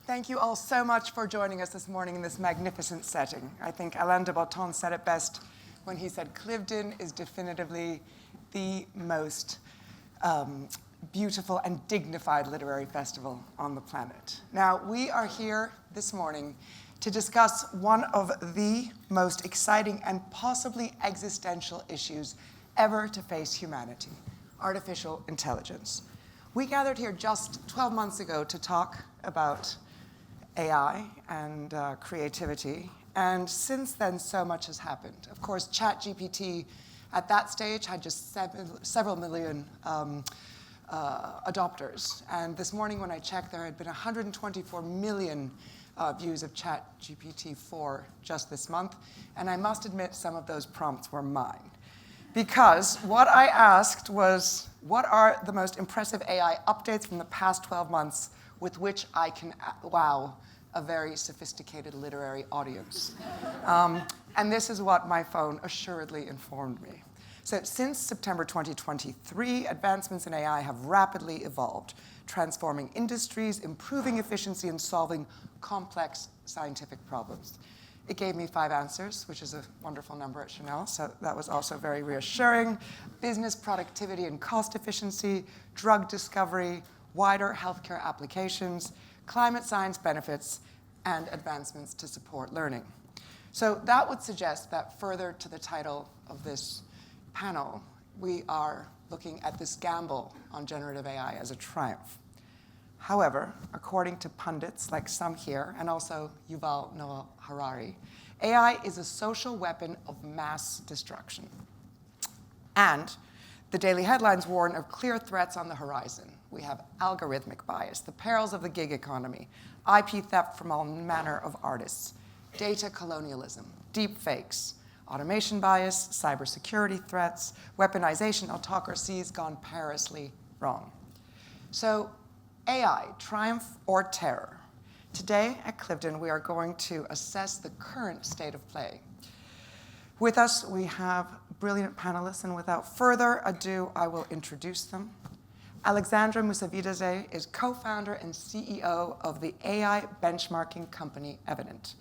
Thank you all so much for joining us this morning in this magnificent setting. I think Alain de Botton said it best when he said Cliveden is definitively the most beautiful and dignified literary festival on the planet. Now, we are here this morning to discuss one of the most exciting and possibly existential issues ever to face humanity: artificial intelligence. We gathered here just 12 months ago to talk about AI and creativity, and since then so much has happened. Of course, ChatGPT at that stage had just several million adopters, and this morning when I checked, there had been 124 million views of ChatGPT 4 just this month, and I must admit some of those prompts were mine. Because what I asked was, what are the most impressive AI updates from the past 12 months with which I can wow a very sophisticated literary audience? And this is what my phone assuredly informed me. So since September 2023, advancements in AI have rapidly evolved, transforming industries, improving efficiency, and solving complex scientific problems. It gave me 5 answers, which is a wonderful number at Chanel, so that was also very reassuring. Business productivity and cost efficiency, drug discovery, wider healthcare applications, climate science benefits, and advancements to support learning. So that would suggest that further to the title of this panel, we are looking at this gamble on generative AI as a triumph. However, according to pundits like some here, and also Yuval Noah Harari, AI is a social weapon of mass destruction. And the daily headlines warn of clear threats on the horizon. We have algorithmic bias, the perils of the gig economy, IP theft from all manner of artists, data colonialism, deep fakes, automation bias, cybersecurity threats, weaponization, autocracies gone perilously wrong. So, AI, triumph or terror? Today at Cliveden, we are going to assess the current state of play. With us, we have brilliant panelists, and without further ado, I will introduce them. Alexandra Mousavizadeh is co-founder and CEO of the AI benchmarking company Evident,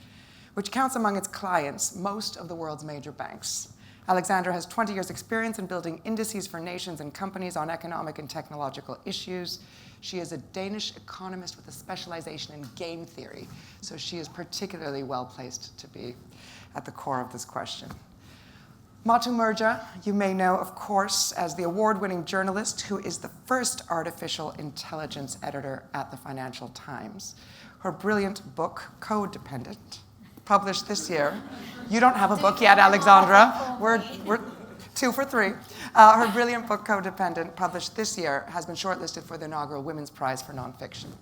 which counts among its clients most of the world's major banks. Alexandra has 20 years' experience in building indices for nations and companies on economic and technological issues. She is a Danish economist with a specialization in game theory, so she is particularly well-placed to be at the core of this question. Murgia, you may know, of course, as the award-winning journalist who is the first artificial intelligence editor at the Financial Times. Her brilliant book, Codependent, published this year. You don't have a book yet, Alexandra. We're 2 for 3. Her brilliant book, Codependent, published this year, has been shortlisted for the inaugural Women's Prize for Nonfiction.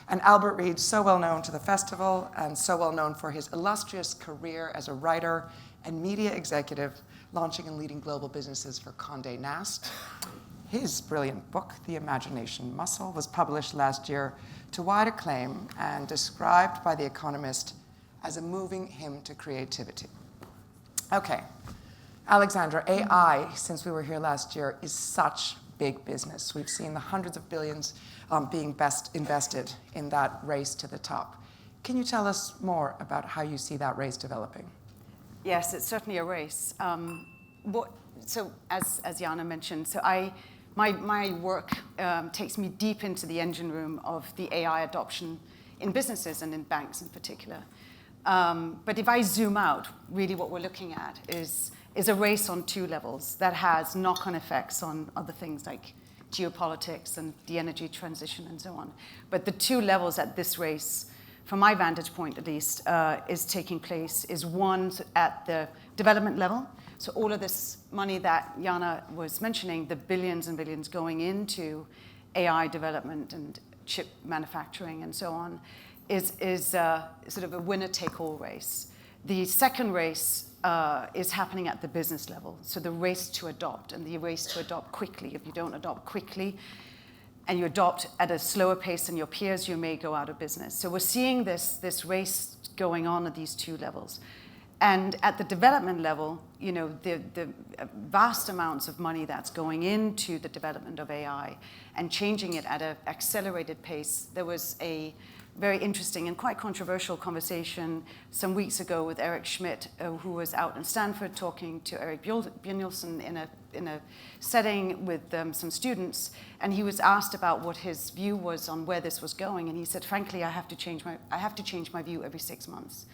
And Albert Reid, so well known to the festival and so well known for his illustrious career as a writer and media executive, launching and leading global businesses for Condé Nast. His brilliant book, The Imagination Muscle, was published last year to wide acclaim and described by The Economist as a moving hymn to creativity. Okay, Alexandra, AI, since we were here last year, is such big business. We've seen the hundreds of billions being best invested in that race to the top. Can you tell us more about how you see that race developing? Yes, it's certainly a race. So as Yana mentioned, my work takes me deep into the engine room of the AI adoption in businesses and in banks in particular. But if I zoom out, really what we're looking at is a race on 2 levels that has knock-on effects on other things like geopolitics and the energy transition and so on. But the 2 levels at this race, from my vantage point at least, is taking place is one at the development level. So all of this money that Yana was mentioning, the billions and billions going into AI development and chip manufacturing and so on, is sort of a winner-take-all race. The second race is happening at the business level. So the race to adopt, and the race to adopt quickly. If you don't adopt quickly, and you adopt at a slower pace than your peers, you may go out of business. So we're seeing this race going on at these 2 levels. And at the development level, you know, the vast amounts of money that's going into the development of AI and changing it at an accelerated pace. There was a very interesting and quite controversial conversation some weeks ago with Eric Schmidt, who was out in Stanford talking to Eric Bjørnelsen in a setting with some students, and he was asked about what his view was on where this was going, and he said, frankly, I have to change my view every 6 months.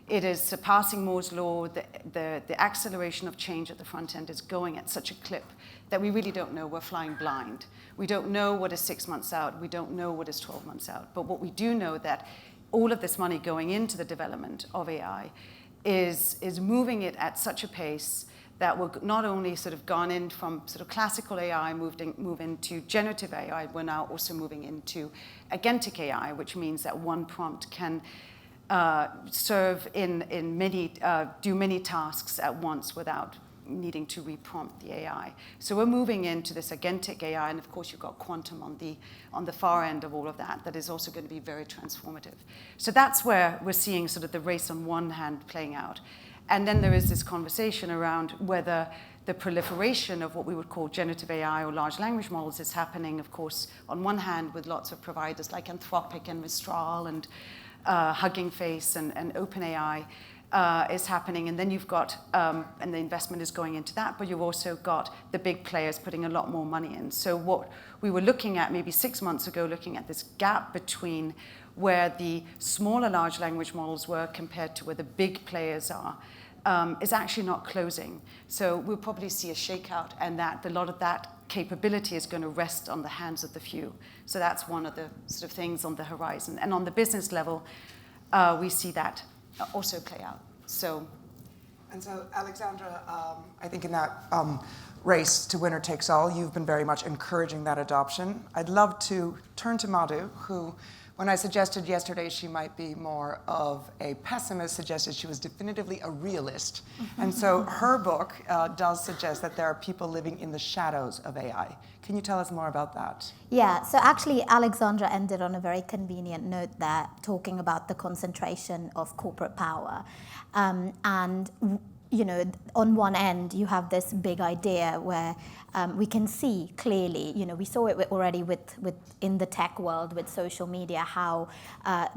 It is surpassing Moore's law. The acceleration of change at the front end is going at such a clip that we really don't know. We're flying blind. We don't know what is 6 months out. We don't know what is 12 months out. But what we do know that all of this money going into the development of AI is moving it at such a pace that we're not only sort of gone in from sort of classical AI, move into generative AI, we're now also moving into agentic AI, which means that one prompt can serve in many, do many tasks at once without needing to reprompt the AI. So we're moving into this agentic AI, and of course you've got quantum on the far end of all of that. That is also going to be very transformative. So that's where we're seeing sort of the race on one hand playing out. And then there is this conversation around whether the proliferation of what we would call generative AI or large language models is happening, of course, on one hand with lots of providers like Anthropic and Mistral and Hugging Face and OpenAI is happening. And then you've got, and the investment is going into that, but you've also got the big players putting a lot more money in. So what we were looking at maybe 6 months ago, looking at this gap between where the smaller large language models were compared to where the big players are, is actually not closing. So we'll probably see a shakeout, and that a lot of that capability is going to rest on the hands of the few. So that's one of the sort of things on the horizon. And on the business level, we see that also play out. And so, Alexandra, I think in that race to winner takes all, you've been very much encouraging that adoption. I'd love to turn to Madhu, who, when I suggested yesterday she might be more of a pessimist, suggested she was definitively a realist. And so her book does suggest that there are people living in the shadows of AI. Can you tell us more about that? Yeah, so actually Alexandra ended on a very convenient note there, talking about the concentration of corporate power. And you know, on one end, you have this big idea where we can see clearly, you know, we saw it already in the tech world with social media, how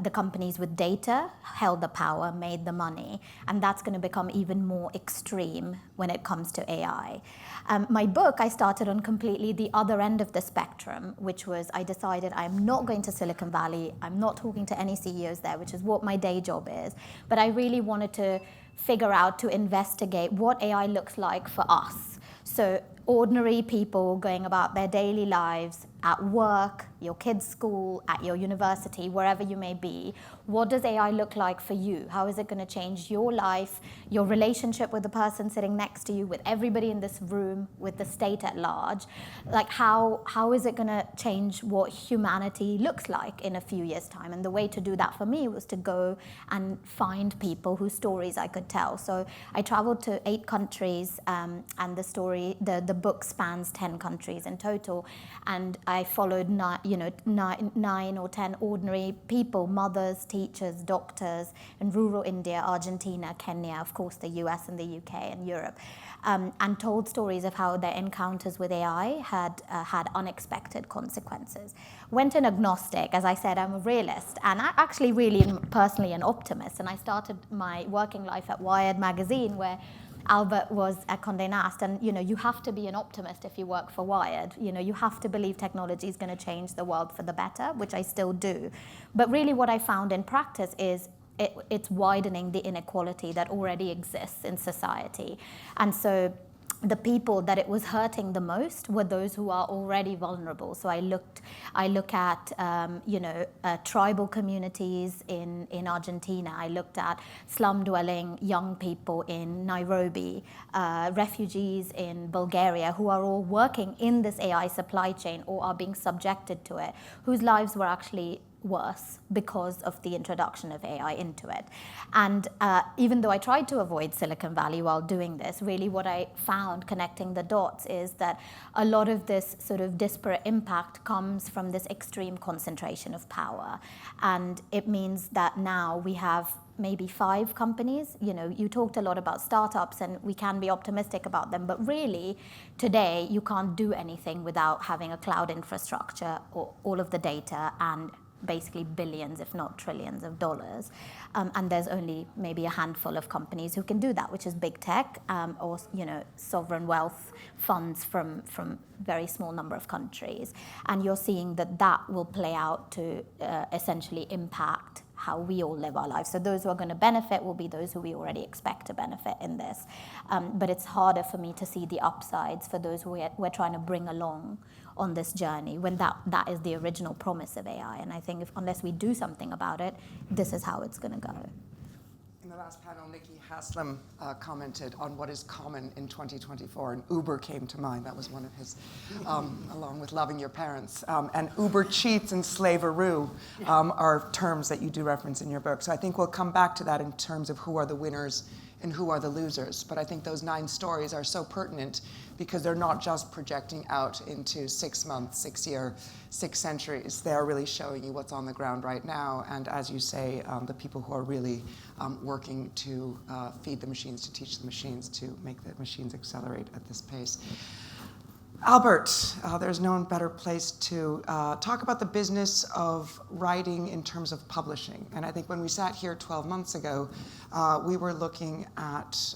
the companies with data held the power, made the money, and that's going to become even more extreme when it comes to AI. My book, I started on completely the other end of the spectrum, which was I decided I'm not going to Silicon Valley, I'm not talking to any CEOs there, which is what my day job is, but I really wanted to figure out, to investigate what AI looks like for us. So ordinary people going about their daily lives, at work, your kids' school, at your university, wherever you may be. What does AI look like for you? How is it going to change your life, your relationship with the person sitting next to you, with everybody in this room, with the state at large? Like how is it going to change what humanity looks like in a few years' time? And the way to do that for me was to go and find people whose stories I could tell. So I traveled to 8 countries, and the book spans 10 countries in total. And I followed 9 or 10 ordinary people, mothers, teachers, doctors in rural India, Argentina, Kenya, of course the US and the UK and Europe, and told stories of how their encounters with AI had unexpected consequences. Went in agnostic. As I said, I'm a realist, and I actually really am personally an optimist. And I started my working life at Wired magazine, where Albert was at Condé Nast, and you have to be an optimist if you work for Wired. You have to believe technology is going to change the world for the better, which I still do. But really what I found in practice is it's widening the inequality that already exists in society. And so the people that it was hurting the most were those who are already vulnerable. So I look at tribal communities in Argentina. I looked at slum-dwelling young people in Nairobi, refugees in Bulgaria, who are all working in this AI supply chain or are being subjected to it, whose lives were actually worse because of the introduction of AI into it. And even though I tried to avoid Silicon Valley while doing this, really what I found connecting the dots is that a lot of this sort of disparate impact comes from this extreme concentration of power. And it means that now we have maybe 5 companies. You talked a lot about startups, and we can be optimistic about them, but really today you can't do anything without having a cloud infrastructure or all of the data and basically billions, if not trillions of dollars. And there's only maybe a handful of companies who can do that, which is big tech or sovereign wealth funds from very small number of countries. And you're seeing that will play out to essentially impact how we all live our lives. So those who are going to benefit will be those who we already expect to benefit in this. But it's harder for me to see the upsides for those who we're trying to bring along on this journey when that is the original promise of AI. And I think unless we do something about it, this is how it's going to go. In the last panel, Nikki Haslam commented on what is common in 2024, and Uber came to mind. That was one of his, along with loving your parents. And Uber cheats and slaveroo are terms that you do reference in your book. So I think we'll come back to that in terms of who are the winners and who are the losers. But I think those 9 stories are so pertinent because they're not just projecting out into 6 months, 6 year, 6 centuries. They're really showing you what's on the ground right now. And as you say, the people who are really working to feed the machines, to teach the machines, to make the machines accelerate at this pace. Albert, there's no better place to talk about the business of writing in terms of publishing. And I think when we sat here 12 months ago, we were looking at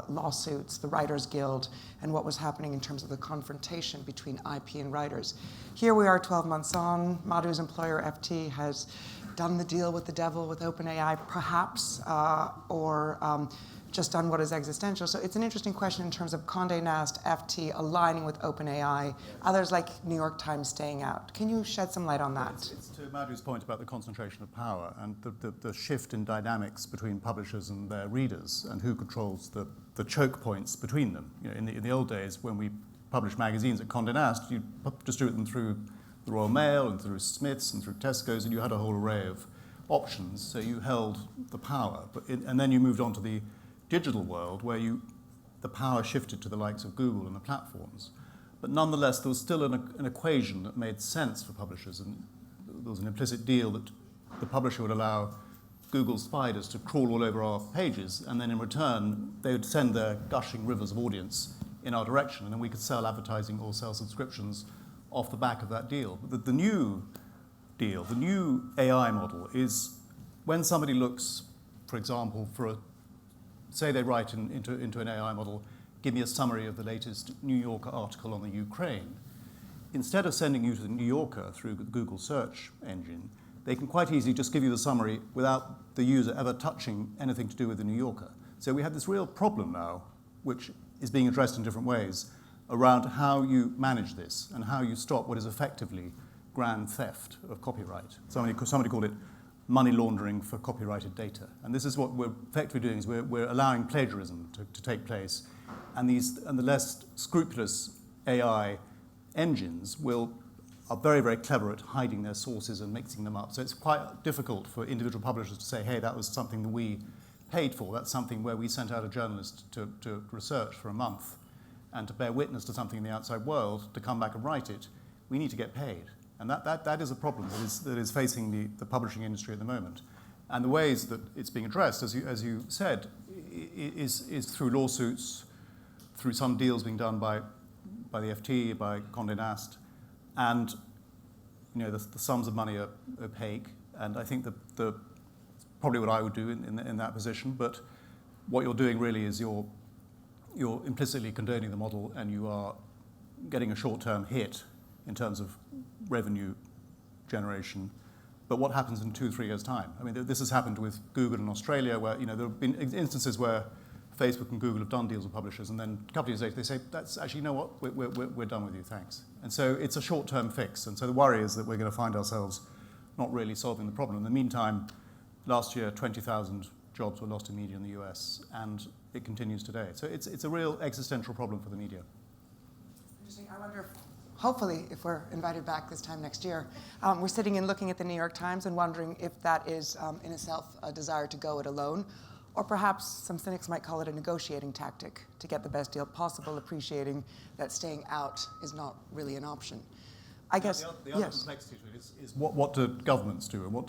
lawsuits, the Writers Guild, and what was happening in terms of the confrontation between IP and writers. Here we are 12 months on. Madhu's employer, FT, has done the deal with the devil with OpenAI, perhaps, or just done what is existential. So it's an interesting question in terms of Condé Nast, FT aligning with OpenAI, others like New York Times staying out. Can you shed some light on that? It's to Madhu's point about the concentration of power and the shift in dynamics between publishers and their readers and who controls the choke points between them. In the old days, when we published magazines at Condé Nast, you distribute them through the Royal Mail and through Smiths and through Tesco's, and you had a whole array of options, so you held the power. And then you moved on to the digital world where the power shifted to the likes of Google and the platforms. But nonetheless, there was still an equation that made sense for publishers, and there was an implicit deal that the publisher would allow Google spiders to crawl all over our pages, and then in return, they would send their gushing rivers of audience in our direction, and then we could sell advertising or sell subscriptions off the back of that deal. But the new deal, the new AI model is when somebody looks, for example, say they write into an AI model, give me a summary of the latest New Yorker article on the Ukraine. Instead of sending you to the New Yorker through the Google search engine, they can quite easily just give you the summary without the user ever touching anything to do with the New Yorker. So we have this real problem now, which is being addressed in different ways, around how you manage this and how you stop what is effectively grand theft of copyright. Somebody called it money laundering for copyrighted data. And this is what we're effectively doing, is we're allowing plagiarism to take place. And the less scrupulous AI engines are very, very clever at hiding their sources and mixing them up. So it's quite difficult for individual publishers to say, hey, that was something that we paid for. That's something where we sent out a journalist to research for a month and to bear witness to something in the outside world, to come back and write it. We need to get paid. And that is a problem that is facing the publishing industry at the moment. And the ways that it's being addressed, as you said, is through lawsuits, through some deals being done by the FT, by Condé Nast, and the sums of money are opaque. And I think that probably what I would do in that position. But what you're doing really is you're implicitly condoning the model, and you are getting a short-term hit in terms of revenue generation. But what happens in 2-3 years' time? I mean, this has happened with Google in Australia, where there have been instances where Facebook and Google have done deals with publishers, and then a couple of years later they say, "That's actually, you know what? We're done with you, thanks." And so it's a short-term fix. And so the worry is that we're going to find ourselves not really solving the problem. In the meantime, last year 20,000 jobs were lost in media in the US, and it continues today. So it's a real existential problem for the media. Interesting. I wonder hopefully, if we're invited back this time next year, we're sitting and looking at the New York Times and wondering if that is, in itself, a desire to go it alone, or perhaps some cynics might call it a negotiating tactic to get the best deal possible, appreciating that staying out is not really an option. I guess the other complexity to it is what do governments do, and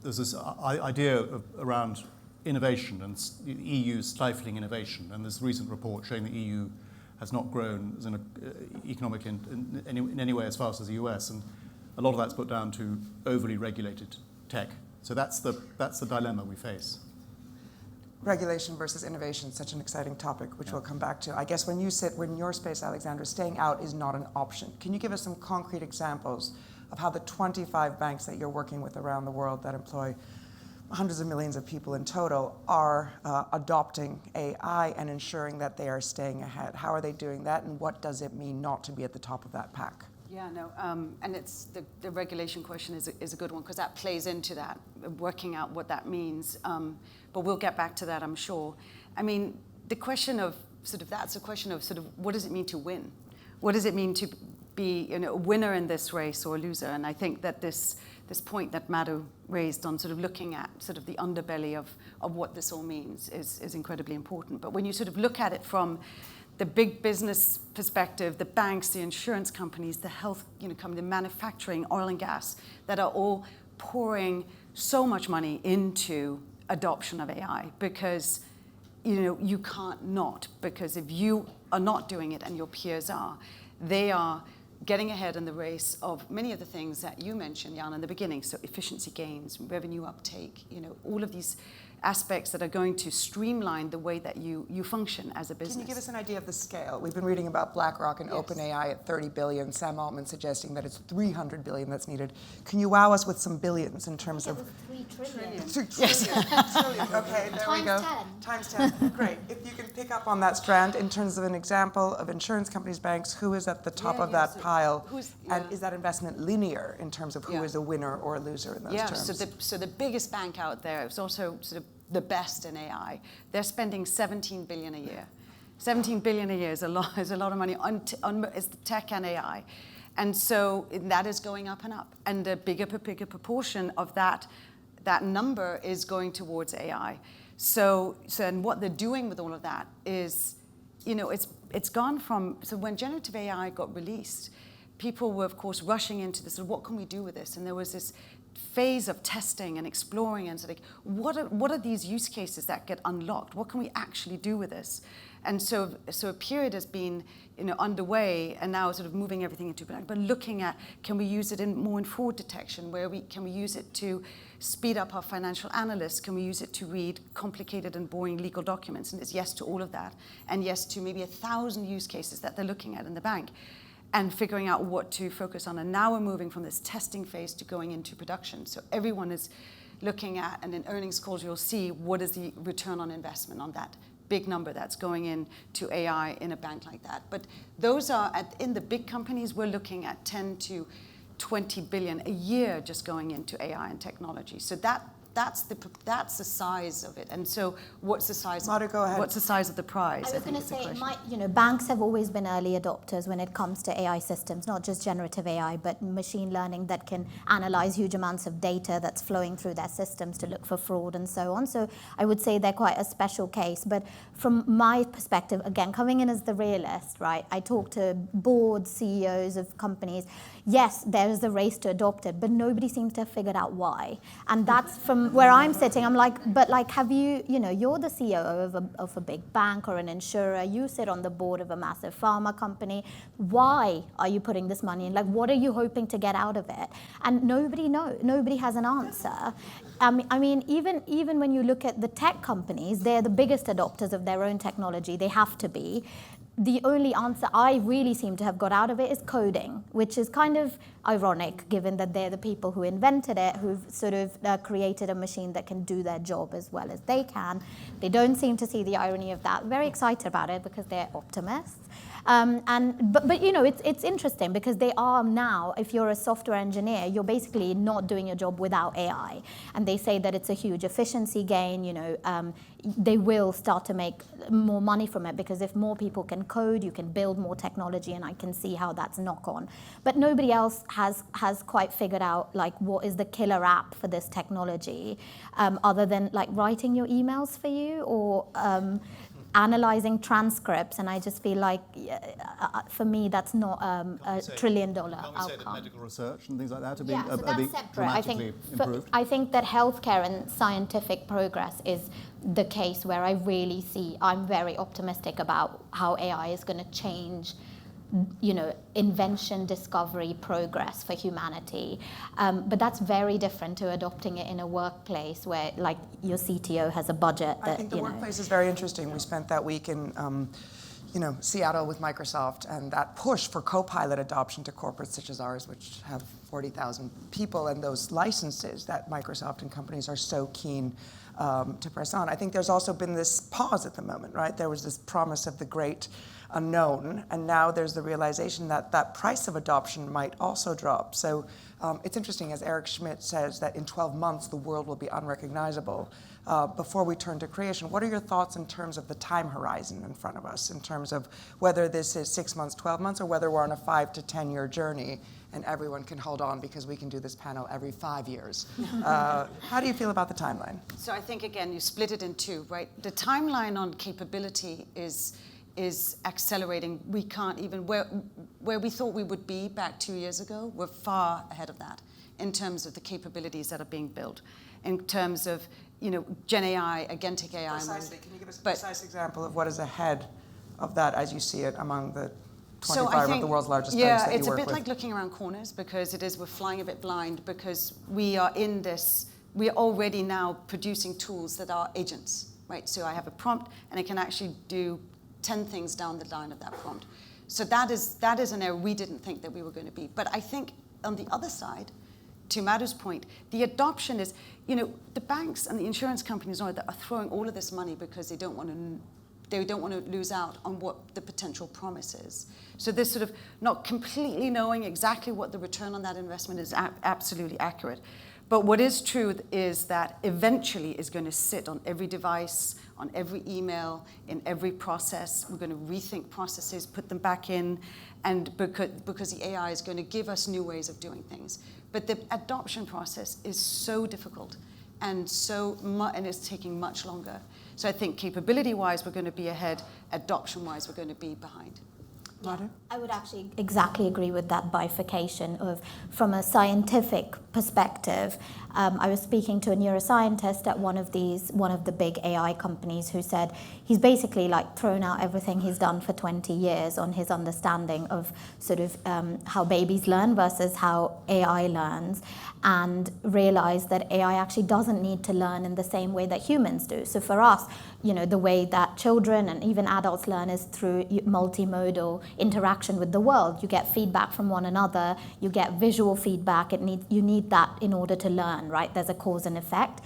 there's this idea around innovation and the EU stifling innovation, and this recent report showing the EU has not grown as economically in any way as fast as the US. And a lot of that's put down to overly regulated tech. So that's the dilemma we face. Regulation versus innovation, such an exciting topic, which we'll come back to. I guess when in your space, Alexandra, staying out is not an option. Can you give us some concrete examples of how the 25 banks that you're working with around the world that employ hundreds of millions of people in total are adopting AI and ensuring that they are staying ahead? How are they doing that, and what does it mean not to be at the top of that pack? Yeah, no, and it's the regulation question is a good one because that plays into that, working out what that means. But we'll get back to that, I'm sure. I mean, the question of that's a question of what does it mean to win? What does it mean to be a winner in this race or a loser? And I think that this point that Madhu raised on looking at the underbelly of what this all means is incredibly important. But when you look at it from the big business perspective, the banks, the insurance companies, the health company, the manufacturing, oil and gas, that are all pouring so much money into adoption of AI because you can't not, because if you are not doing it and your peers are, they are getting ahead in the race of many of the things that you mentioned, Yana, in the beginning. So efficiency gains, revenue uptake, all of these aspects that are going to streamline the way that you function as a business. Can you give us an idea of the scale? We've been reading about BlackRock and OpenAI at 30 billion, Sam Altman suggesting that it's 300 billion that's needed. Can you wow us with some billions in terms of... 3 trillion. Yes. Trillion. Okay, there we go. Times 10. Great. If you can pick up on that strand in terms of an example of insurance companies, banks, who is at the top of that pile? And is that investment linear in terms of who is a winner or a loser in those terms? So the biggest bank out there is also the best in AI. They're spending 17 billion a year. 17 billion a year is a lot of money on tech and AI. And so that is going up and up. And the bigger proportion of that number is going towards AI. So and what they're doing with all of that is, it's gone from, so when generative AI got released, people were, of course, rushing into this, what can we do with this? And there was this phase of testing and exploring and what are these use cases that get unlocked? What can we actually do with this? And so a period has been underway, and now moving everything into but looking at, can we use it more in fraud detection? Can we use it to speed up our financial analysts? Can we use it to read complicated and boring legal documents? And it's yes to all of that, and yes to maybe 1,000 use cases that they're looking at in the bank, and figuring out what to focus on. And now we're moving from this testing phase to going into production. So everyone is looking at, and in earnings calls you'll see, what is the return on investment on that big number that's going into AI in a bank like that. But those are, in the big companies, we're looking at 10 to 20 billion a year just going into AI and technology. So that's the size of it. And so what's the size? Madhu, go ahead. What's the size of the prize? I was going to say, banks have always been early adopters when it comes to AI systems, not just generative AI, but machine learning that can analyze huge amounts of data that's flowing through their systems to look for fraud and so on. So I would say they're quite a special case. But from my perspective, again, coming in as the realist, right, I talk to boards, CEOs of companies. Yes, there is a race to adopt it, but nobody seems to have figured out why. And that's from where I'm sitting. I'm like, but have you, you're the CEO of a big bank or an insurer. You sit on the board of a massive pharma company. Why are you putting this money in? What are you hoping to get out of it? And nobody knows. Nobody has an answer. I mean, even when you look at the tech companies, they're the biggest adopters of their own technology. They have to be. The only answer I really seem to have got out of it is coding, which is kind of ironic given that they're the people who invented it, who've created a machine that can do their job as well as they can. They don't seem to see the irony of that. Very excited about it because they're optimists. But it's interesting because they are now, if you're a software engineer, you're basically not doing your job without AI. And they say that it's a huge efficiency gain. They will start to make more money from it because if more people can code, you can build more technology, and I can see how that's knock on. But nobody else has quite figured out what is the killer app for this technology, other than writing your emails for you or analyzing transcripts. And I just feel for me, that's not a trillion-dollar outcome. Can't we say that medical research and things like that are being separate. Dramatically improved? I think that healthcare and scientific progress is the case where I'm very optimistic about how AI is going to change invention, discovery, progress for humanity. But that's very different to adopting it in a workplace where, like, your CTO has a budget that, I think the workplace is very interesting. We spent that week in Seattle with Microsoft, and that push for Copilot adoption to corporates such as ours, which have 40,000 people, and those licenses that Microsoft and companies are so keen to press on. I think there's also been this pause at the moment, right? There was this promise of the great unknown, and now there's the realization that that price of adoption might also drop. So it's interesting, as Eric Schmidt says, that in 12 months the world will be unrecognizable. Before we turn to creation, what are your thoughts in terms of the time horizon in front of us, in terms of whether this is 6 months, 12 months, or whether we're on a 5 to 10 year journey and everyone can hold on because we can do this panel every 5 years? How do you feel about the timeline? So I think, again, you split it in two, right? The timeline on capability is accelerating. We can't even, where we thought we would be back 2 years ago, we're far ahead of that in terms of the capabilities that are being built, in terms of, Gen AI, agentic AI. Precisely. Can you give us a precise example of what is ahead of that as you see it among the 25 of the world's largest banks that you work with? Yeah, it's a bit like looking around corners, because we're flying a bit blind, because we are already now producing tools that are agents, right? So I have a prompt, and it can actually do 10 things down the line of that prompt. So that is an area we didn't think that we were going to be. But I think on the other side, to Madhu's point, the adoption is, the banks and the insurance companies are throwing all of this money because they don't want to lose out on what the potential promise is. So this sort of not completely knowing exactly what the return on that investment is absolutely accurate. But what is true is that eventually is going to sit on every device, on every email, in every process. We're going to rethink processes, put them back in, and because the AI is going to give us new ways of doing things. But the adoption process is so difficult, and it's taking much longer. So I think capability-wise, we're going to be ahead. Adoption-wise, we're going to be behind. Madhu? I would actually exactly agree with that bifurcation of, from a scientific perspective. I was speaking to a neuroscientist at one of the big AI companies, who said he's basically like thrown out everything he's done for 20 years on his understanding of sort of how babies learn versus how AI learns, and realized that AI actually doesn't need to learn in the same way that humans do. So for us, the way that children and even adults learn is through multimodal interaction with the world. You get feedback from one another, you get visual feedback. You need that in order to learn, right? There's a cause and effect.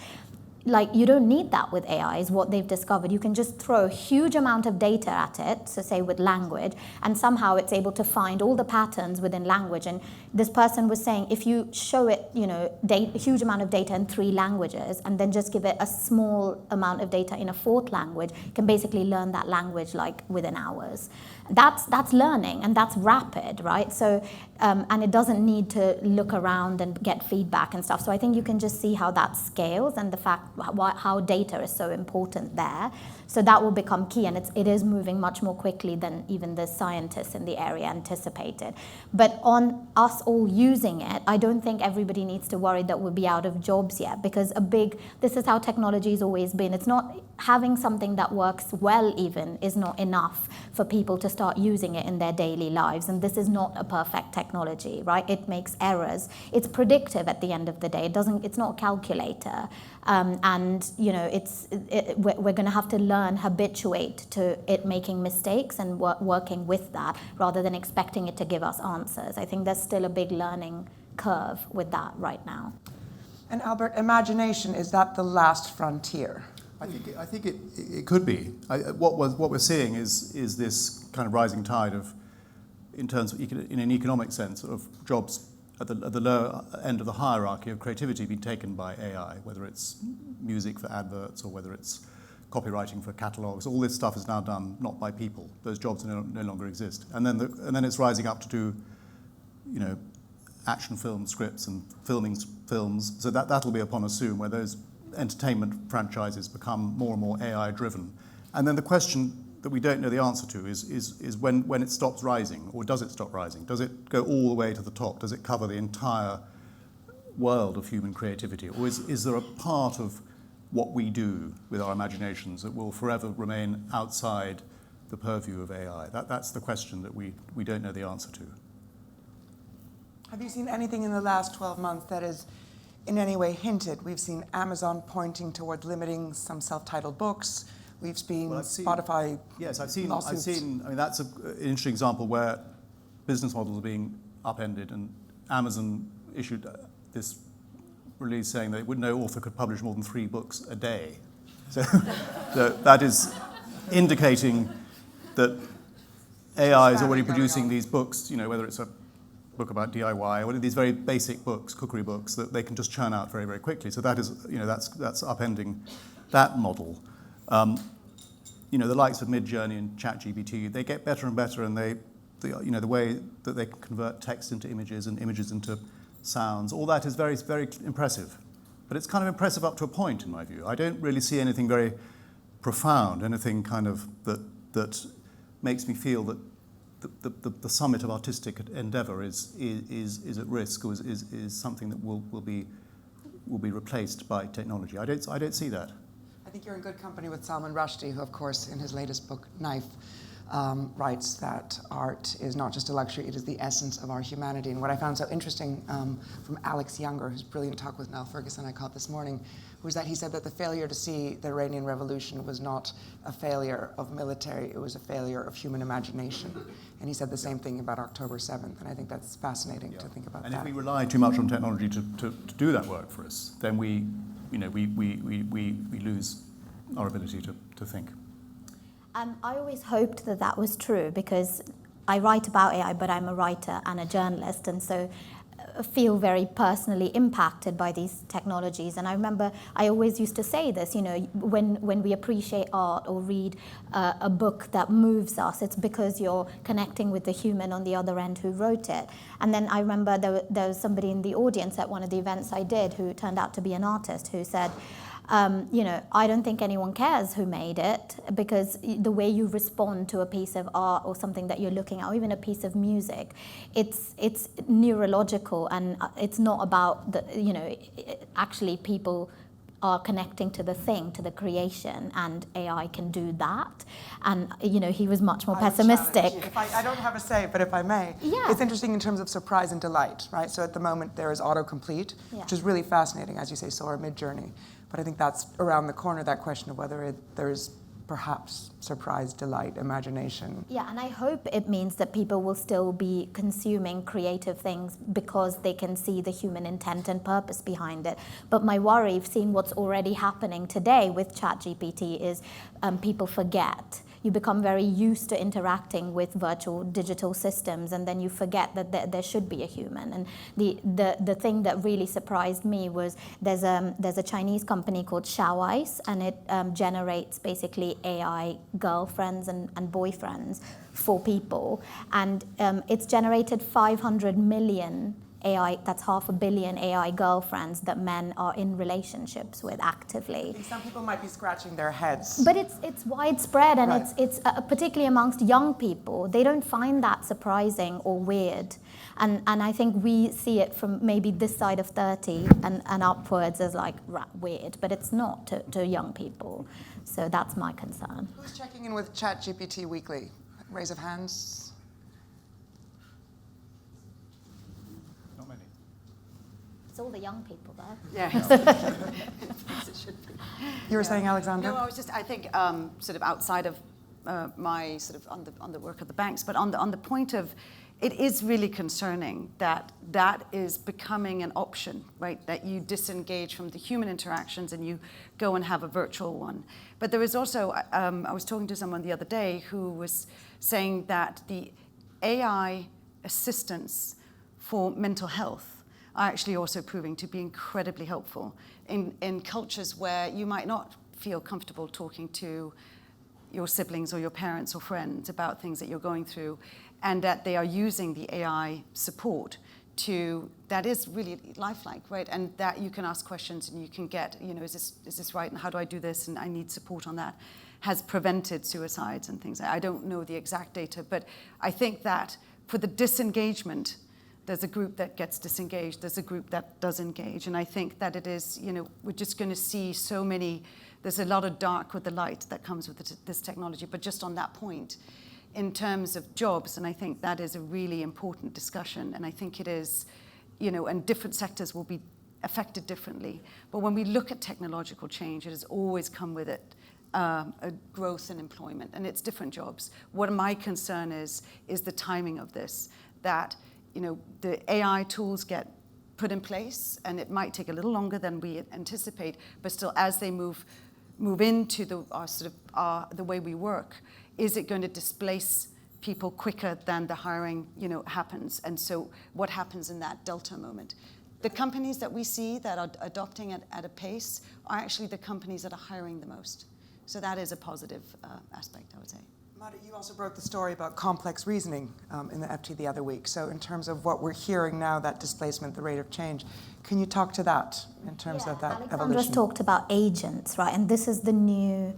Like, you don't need that with AI, is what they've discovered. You can just throw a huge amount of data at it, so say with language, and somehow it's able to find all the patterns within language. And this person was saying, if you show it, a huge amount of data in 3 languages, and then just give it a small amount of data in a 4th language, it can basically learn that language like within hours. That's learning, and that's rapid, right? So, and it doesn't need to look around and get feedback and stuff. So I think you can just see how that scales, and the fact how data is so important there. So that will become key, and it is moving much more quickly than even the scientists in the area anticipated. But on us all using it, I don't think everybody needs to worry that we'll be out of jobs yet, because this is how technology has always been. It's not having something that works well even is not enough for people to start using it in their daily lives. And this is not a perfect technology, right? It makes errors. It's predictive at the end of the day. It's not a calculator. We're going to have to habituate to it making mistakes and working with that, rather than expecting it to give us answers. I think there's still a big learning curve with that right now. And Albert, imagination, is that the last frontier? I think it could be. What we're seeing is this kind of rising tide of, in terms of, in an economic sense, of jobs at the lower end of the hierarchy of creativity being taken by AI, whether it's music for adverts or whether it's copywriting for catalogs. All this stuff is now done not by people. Those jobs no longer exist. And then it's rising up to do, action film scripts and filming films. So that'll be upon us soon, where those entertainment franchises become more and more AI driven. And then the question that we don't know the answer to is when it stops rising, or does it stop rising? Does it go all the way to the top? Does it cover the entire world of human creativity? Or is there a part of what we do with our imaginations that will forever remain outside the purview of AI? That's the question that we don't know the answer to. Have you seen anything in the last 12 months that is in any way hinted? We've seen Amazon pointing toward limiting some self-titled books. We've seen Spotify. Yes, I've seen. Lawsuits. I mean, that's an interesting example where business models are being upended, and Amazon issued this release saying that no author could publish more than 3 books a day. So that is indicating that AI is already producing these books. Whether it's a book about DIY or one of these very basic books, cookery books, that they can just churn out very, very quickly. So that is, that's upending that model. The likes of Midjourney and ChatGPT, they get better and better, and the way that they can convert text into images and images into sounds, all that is very, very impressive. But it's kind of impressive up to a point, in my view. I don't really see anything very profound, anything kind of that makes me feel that the summit of artistic endeavour is at risk, or is something that will be replaced by technology. I don't see that. I think you're in good company with Salman Rushdie, who, of course, in his latest book, Knife, writes that art is not just a luxury, it is the essence of our humanity. And what I found so interesting from Alex Younger, whose brilliant talk with Niall Ferguson I caught this morning, was that he said that the failure to see the Iranian Revolution was not a failure of military, it was a failure of human imagination. And he said the same thing about October 7th, and I think that's fascinating to think about that. And if we rely too much on technology to do that work for us, then we lose our ability to think. I always hoped that was true, because I write about AI, but I'm a writer and a journalist, and so feel very personally impacted by these technologies. And I remember I always used to say this, when we appreciate art or read a book that moves us, it's because you're connecting with the human on the other end who wrote it. And then I remember there was somebody in the audience at one of the events I did who turned out to be an artist, who said, I don't think anyone cares who made it, because the way you respond to a piece of art or something that you're looking at, or even a piece of music, it's neurological, and it's not about actually people are connecting to the thing, to the creation, and AI can do that. And he was much more pessimistic. I don't have a say, but if I may, yeah. It's interesting in terms of surprise and delight, right? So at the moment there is autocomplete, which is really fascinating, as you say, so are Midjourney. But I think that's around the corner, that question of whether there's perhaps surprise, delight, imagination. Yeah, and I hope it means that people will still be consuming creative things because they can see the human intent and purpose behind it. But my worry, seeing what's already happening today with ChatGPT, is people forget. You become very used to interacting with virtual digital systems, and then you forget that there should be a human. And the thing that really surprised me was there's a Chinese company called Xiaoice, and it generates basically AI girlfriends and boyfriends for people. And it's generated 500 million AI, that's 500 million AI girlfriends that men are in relationships with actively. I think some people might be scratching their heads. But it's widespread, and right. it's particularly amongst young people. They don't find that surprising or weird. And I think we see it from maybe this side of 30 and upwards as like weird, but it's not to young people. So that's my concern. Who's checking in with ChatGPT weekly? Raise of hands. It's all the young people there. Yeah. You were saying, Alexandra? No, I think sort of outside of my sort of on the work of the banks, but on the point of, it is really concerning that is becoming an option, right? That you disengage from the human interactions and you go and have a virtual one. But there is also, I was talking to someone the other day who was saying that the AI assistance for mental health are actually also proving to be incredibly helpful in cultures where you might not feel comfortable talking to your siblings or your parents or friends about things that you're going through, and that they are using the AI support that is really lifelike, right? And that you can ask questions and you can get, is this right, and how do I do this, and I need support on that, has prevented suicides and things. I don't know the exact data, but I think that for the disengagement there's a group that gets disengaged, there's a group that does engage. And I think that it is, we're just going to see so many, there's a lot of dark with the light that comes with this technology. But just on that point, in terms of jobs, and I think that is a really important discussion, and I think it is, and different sectors will be affected differently. But when we look at technological change, it has always come with it a growth in employment, and it's different jobs. What my concern is the timing of this, that the AI tools get put in place, and it might take a little longer than we anticipate, but still as they move into the way we work, is it going to displace people quicker than the hiring happens? And so what happens in that delta moment? The companies that we see that are adopting it at a pace are actually the companies that are hiring the most. So that is a positive aspect, I would say. Madhu, you also broke the story about complex reasoning in the FT the other week. So in terms of what we're hearing now, that displacement, the rate of change, can you talk to that in terms of that Alexandra's evolution? talked about agents, right? And this is the new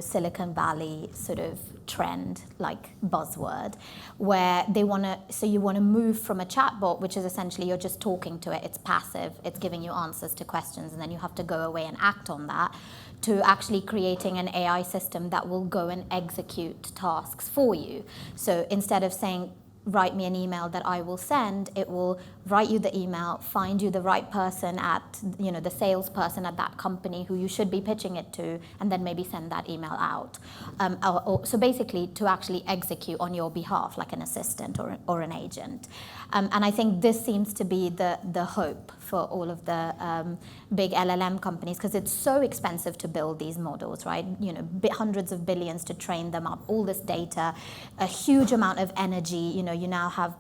Silicon Valley sort of trend, like buzzword, where they want to, so you want to move from a chatbot, which is essentially you're just talking to it, it's passive, it's giving you answers to questions, and then you have to go away and act on that, to actually creating an AI system that will go and execute tasks for you. So instead of saying, write me an email that I will send, it will write you the email, find you the right person at, the salesperson at that company who you should be pitching it to, and then maybe send that email out. So basically to actually execute on your behalf, like an assistant or an agent. And I think this seems to be the hope for all of the big LLM companies, because it's so expensive to build these models, right? Hundreds of billions to train them up, all this data, a huge amount of energy. You now have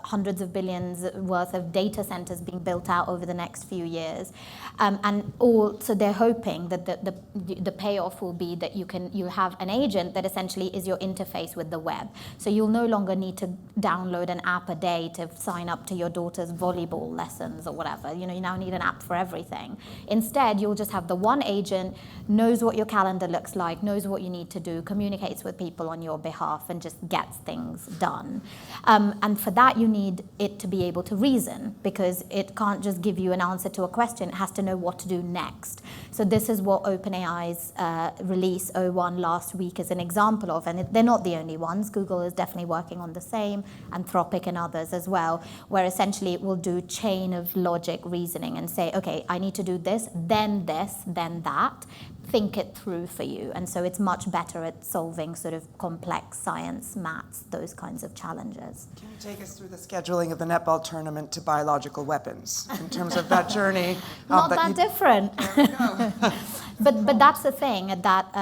hundreds of billions worth of data centers being built out over the next few years, so they're hoping that the payoff will be that you have an agent that essentially is your interface with the web. So you'll no longer need to download an app a day to sign up to your daughter's volleyball lessons or whatever. You now need an app for everything. Instead, you'll just have the one agent, knows what your calendar looks like, knows what you need to do, communicates with people on your behalf, and just gets things done. And for that, you need it to be able to reason, because it can't just give you an answer to a question. It has to know what to do next. So this is what OpenAI's release 01 last week is an example of. And they're not the only ones. Google is definitely working on the same, Anthropic and others as well, where essentially it will do chain of logic reasoning and say, okay, I need to do this, then that. Think it through for you. And so it's much better at solving sort of complex science, maths, those kinds of challenges. Can you take us through the scheduling of the netball tournament to biological weapons in terms of that journey? Not that different. There we go. But that's the thing, that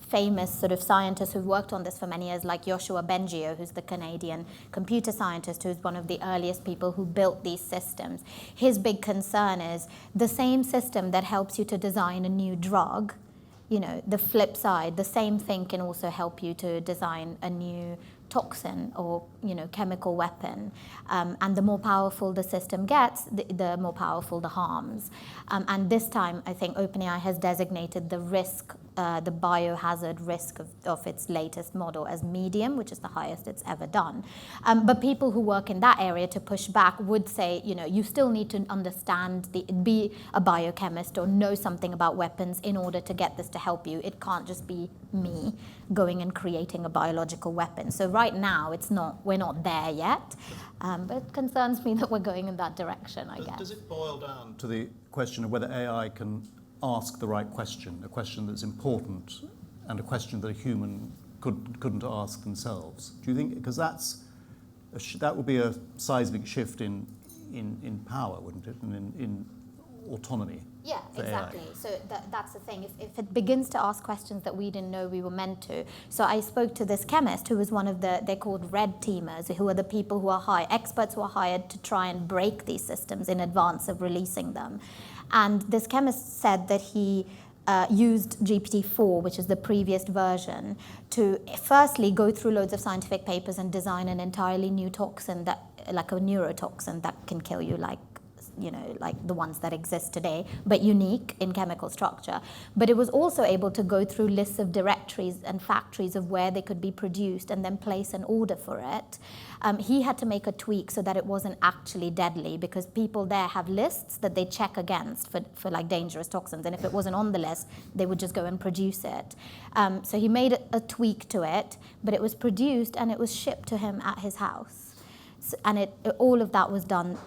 famous sort of scientists who've worked on this for many years, like Yoshua Bengio, who's the Canadian computer scientist, who's one of the earliest people who built these systems. His big concern is the same system that helps you to design a new drug, the flip side, the same thing can also help you to design a new toxin or chemical weapon, and the more powerful the system gets, the more powerful the harms. And this time, I think OpenAI has designated the risk, the biohazard risk of its latest model as medium, which is the highest it's ever done. But people who work in that area to push back would say, you still need to understand, be a biochemist or know something about weapons in order to get this to help you. It can't just be me going and creating a biological weapon. So right now, we're not there yet, but it concerns me that we're going in that direction, I guess. Does it boil down to the question of whether AI can ask the right question, a question that's important, and a question that a human couldn't ask themselves? Do you think, because that would be a seismic shift in power, wouldn't it, and in autonomy? Yeah, for exactly. AI. So that's the thing. If it begins to ask questions that we didn't know we were meant to. So I spoke to this chemist who was one of they're called red teamers, who are the people who are experts who are hired to try and break these systems in advance of releasing them. And this chemist said that he used GPT-4, which is the previous version, to firstly go through loads of scientific papers and design an entirely new toxin, like a neurotoxin that can kill you like like the ones that exist today, but unique in chemical structure. But it was also able to go through lists of directories and factories of where they could be produced and then place an order for it. He had to make a tweak so that it wasn't actually deadly, because people there have lists that they check against for like dangerous toxins, and if it wasn't on the list, they would just go and produce it. So he made a tweak to it, but it was produced and it was shipped to him at his house. So, and all of that was done,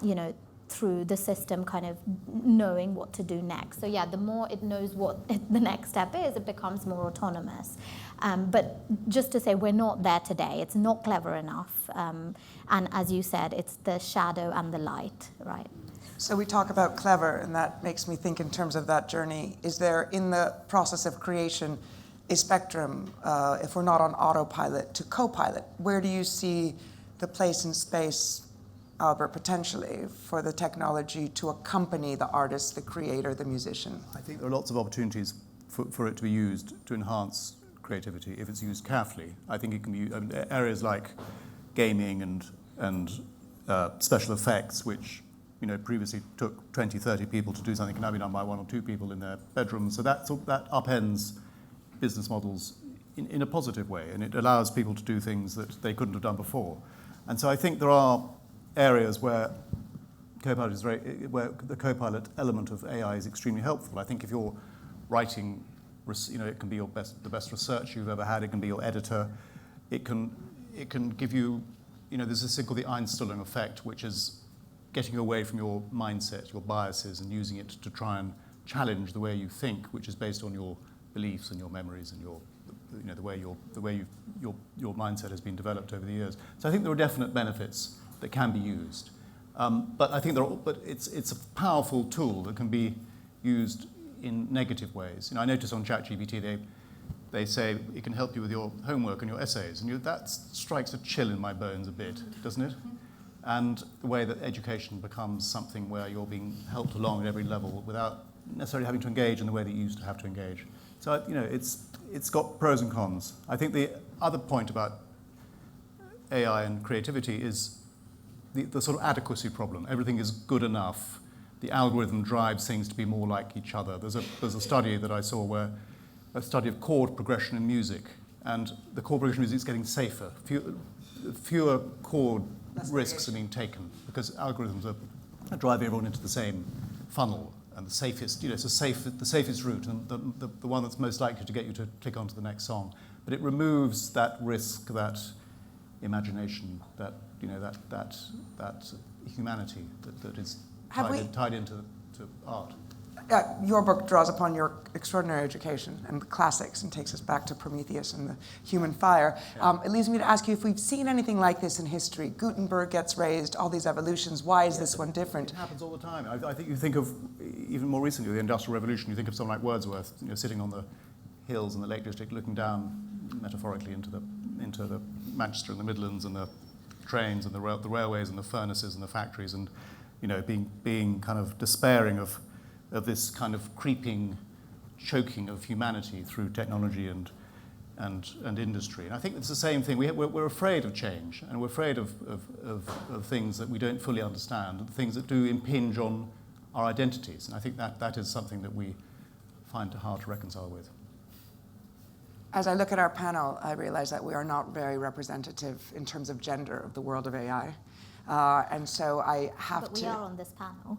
through the system kind of knowing what to do next. So yeah, the more it knows what the next step is, it becomes more autonomous. But just to say, we're not there today. It's not clever enough. And as you said, it's the shadow and the light, right? So we talk about clever, and that makes me think in terms of that journey. Is there, in the process of creation, a spectrum, if we're not on autopilot, to co-pilot? Where do you see the place in space, Albert, potentially, for the technology to accompany the artist, the creator, the musician? I think there are lots of opportunities for it to be used to enhance creativity if it's used carefully. I think it can be used, areas like gaming and special effects, which previously took 20, 30 people to do something, can now be done by 1 or 2 people in their bedrooms. So that upends business models in a positive way, and it allows people to do things that they couldn't have done before. And so I think there are areas where where the co-pilot element of AI is extremely helpful. I think if you're writing, it can be the best research you've ever had. It can be your editor. It can give you, there's this thing called the Einstellung effect, which is getting away from your mindset, your biases, and using it to try and challenge the way you think, which is based on your beliefs and your memories and the way your mindset has been developed over the years. So I think there are definite benefits that can be used, but I think it's a powerful tool that can be used in negative ways. I notice on ChatGPT they say it can help you with your homework and your essays, and that strikes a chill in my bones a bit, doesn't it? And the way that education becomes something where you're being helped along at every level without necessarily having to engage in the way that you used to have to engage. So it's got pros and cons. I think the other point about AI and creativity is the sort of adequacy problem. Everything is good enough. The algorithm drives things to be more like each other. There's a study that I saw a study of chord progression in music, and the chord progression in music is getting safer. Fewer chord risks are being taken because algorithms are driving everyone into the same funnel, and the safest, it's the safest route, and the one that's most likely to get you to click onto the next song. But it removes that risk, that imagination, that humanity that is tied into art. Your book draws upon your extraordinary education and the classics and takes us back to Prometheus and the human fire. Yeah. It leads me to ask you if we've seen anything like this in history. Gutenberg gets raised, all these evolutions. Why is this one different? It happens all the time. I think you think of, even more recently, the Industrial Revolution, you think of someone like Wordsworth, sitting on the hills in the Lake District looking down, metaphorically, into the Manchester and the Midlands and the trains and the railways and the furnaces and the factories, and being kind of despairing of this kind of creeping choking of humanity through technology and industry. And I think it's the same thing. We're afraid of change, and we're afraid of things that we don't fully understand, and things that do impinge on our identities. And I think that is something that we find hard to reconcile with. As I look at our panel, I realize that we are not very representative in terms of gender of the world of AI. And so I have but to... we are on this panel.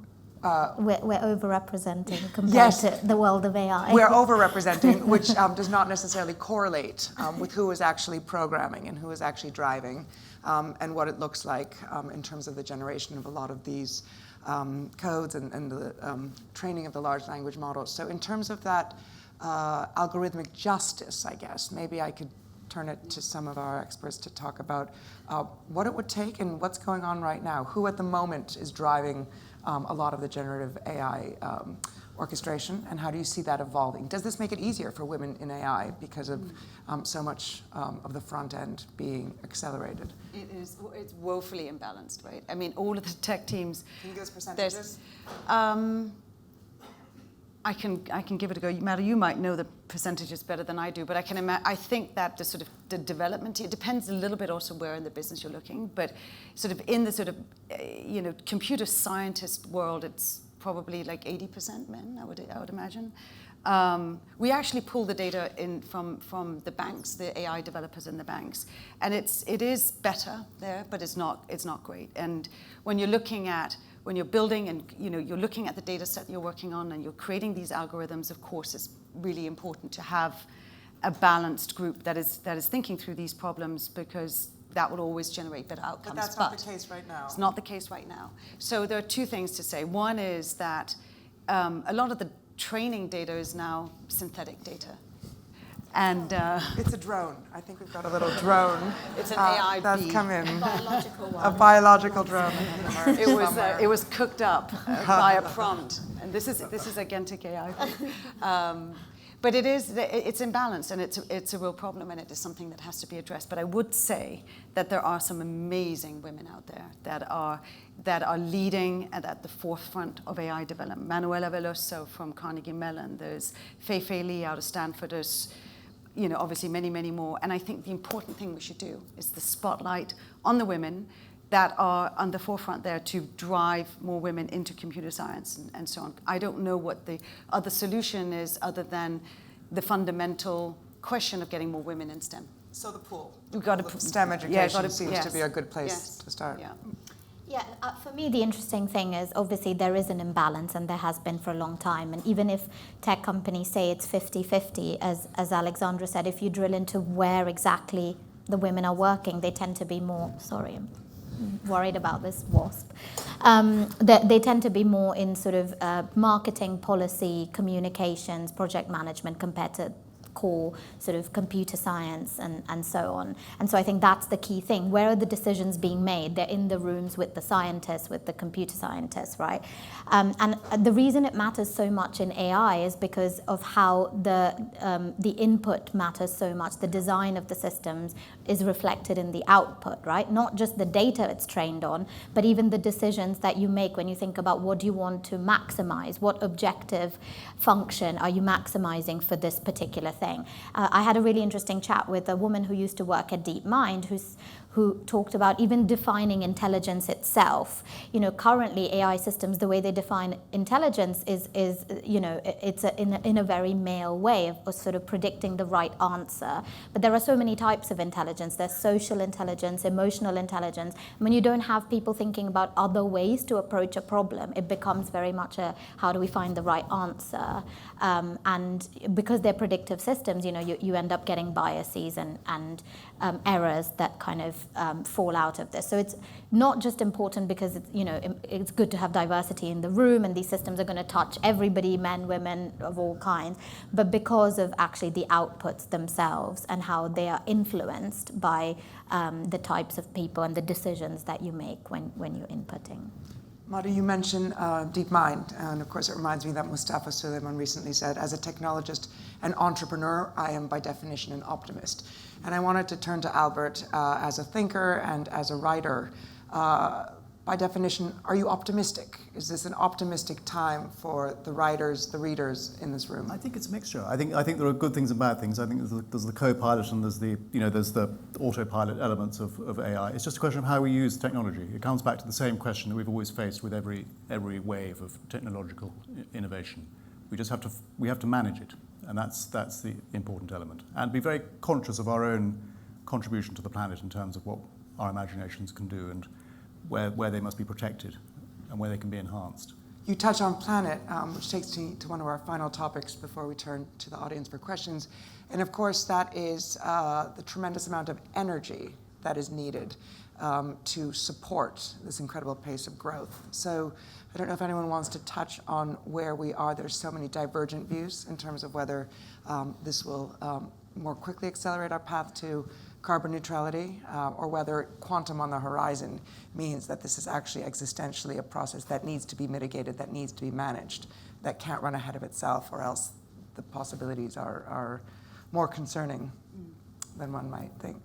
We're overrepresenting compared yes, to the world of AI. We're overrepresenting, which does not necessarily correlate with who is actually programming and who is actually driving, and what it looks like in terms of the generation of a lot of these codes and the training of the large language models. So in terms of that algorithmic justice, I guess, maybe I could turn it to some of our experts to talk about what it would take and what's going on right now. Who at the moment is driving a lot of the generative AI orchestration, and how do you see that evolving? Does this make it easier for women in AI because of so much of the front end being accelerated? It's woefully imbalanced, right? I mean, all of the tech teams... Can you give us percentages? I can give it a go. Madhu, you might know the percentages better than I do, but I think that the development, it depends a little bit also where in the business you're looking, but sort of in the sort of computer scientist world, it's probably like 80% men, I would imagine. We actually pull the data in from the banks, the AI developers in the banks, and it is better there, but it's not great. And when you're building and you're looking at the data set you're working on and you're creating these algorithms, of course, it's really important to have a balanced group that is thinking through these problems, because that will always generate better outcomes. But that's not the case right now. It's not the case right now. So there are two things to say. One is that a lot of the training data is now synthetic data. And it's a drone. I think we've got a little drone. It's an AI that's bee. come in. Biological one. A biological drone. It was cooked up by a prompt, and this is agentic AI. But it's imbalanced, and it's a real problem, and it is something that has to be addressed. But I would say that there are some amazing women out there that are leading and at the forefront of AI development. Manuela Veloso from Carnegie Mellon. There's Fei Li out of Stanford. There's obviously many, many more. And I think the important thing we should do is the spotlight on the women that are on the forefront there to drive more women into computer science and so on. I don't know what the other solution is other than the fundamental question of getting more women in STEM. So the pool. We've got to STEM education seems to be a good place to start. Yeah. Yeah, for me, the interesting thing is obviously there is an imbalance, and there has been for a long time. And even if tech companies say it's 50-50, as Alexandra said, if you drill into where exactly the women are working, they tend to be more, sorry, I'm worried about this wasp. They tend to be more in sort of marketing, policy, communications, project management compared to core sort of computer science and so on. And so I think that's the key thing. Where are the decisions being made? They're in the rooms with the scientists, with the computer scientists, right? And the reason it matters so much in AI is because of how the input matters so much. The design of the systems is reflected in the output, right? Not just the data it's trained on, but even the decisions that you make when you think about what do you want to maximize, what objective function are you maximizing for this particular thing. I had a really interesting chat with a woman who used to work at DeepMind who talked about even defining intelligence itself. Currently AI systems, the way they define intelligence is it's in a very male way of sort of predicting the right answer. But there are so many types of intelligence. There's social intelligence, emotional intelligence. When you don't have people thinking about other ways to approach a problem, it becomes very much a how do we find the right answer? And because they're predictive systems, you end up getting biases and errors that kind of fall out of this. So it's not just important because it's good to have diversity in the room, and these systems are going to touch everybody, men, women of all kinds, but because of actually the outputs themselves and how they are influenced by the types of people and the decisions that you make when you're inputting. Madhu, you mentioned DeepMind, and of course it reminds me that Mustafa Suleyman recently said, as a technologist and entrepreneur, I am by definition an optimist. And I wanted to turn to Albert as a thinker and as a writer. By definition, are you optimistic? Is this an optimistic time for the writers, the readers in this room? I think it's a mixture. I think there are good things and bad things. I think there's the co-pilot and there's the autopilot elements of AI. It's just a question of how we use technology. It comes back to the same question that we've always faced with every wave of technological innovation. We have to manage it, and that's the important element. And be very conscious of our own contribution to the planet in terms of what our imaginations can do and where they must be protected and where they can be enhanced. You touch on planet, which takes me to one of our final topics before we turn to the audience for questions. And of course, that is the tremendous amount of energy that is needed to support this incredible pace of growth. So I don't know if anyone wants to touch on where we are. There's so many divergent views in terms of whether this will more quickly accelerate our path to carbon neutrality, or whether quantum on the horizon means that this is actually existentially a process that needs to be mitigated, that needs to be managed, that can't run ahead of itself, or else the possibilities are more concerning than one might think.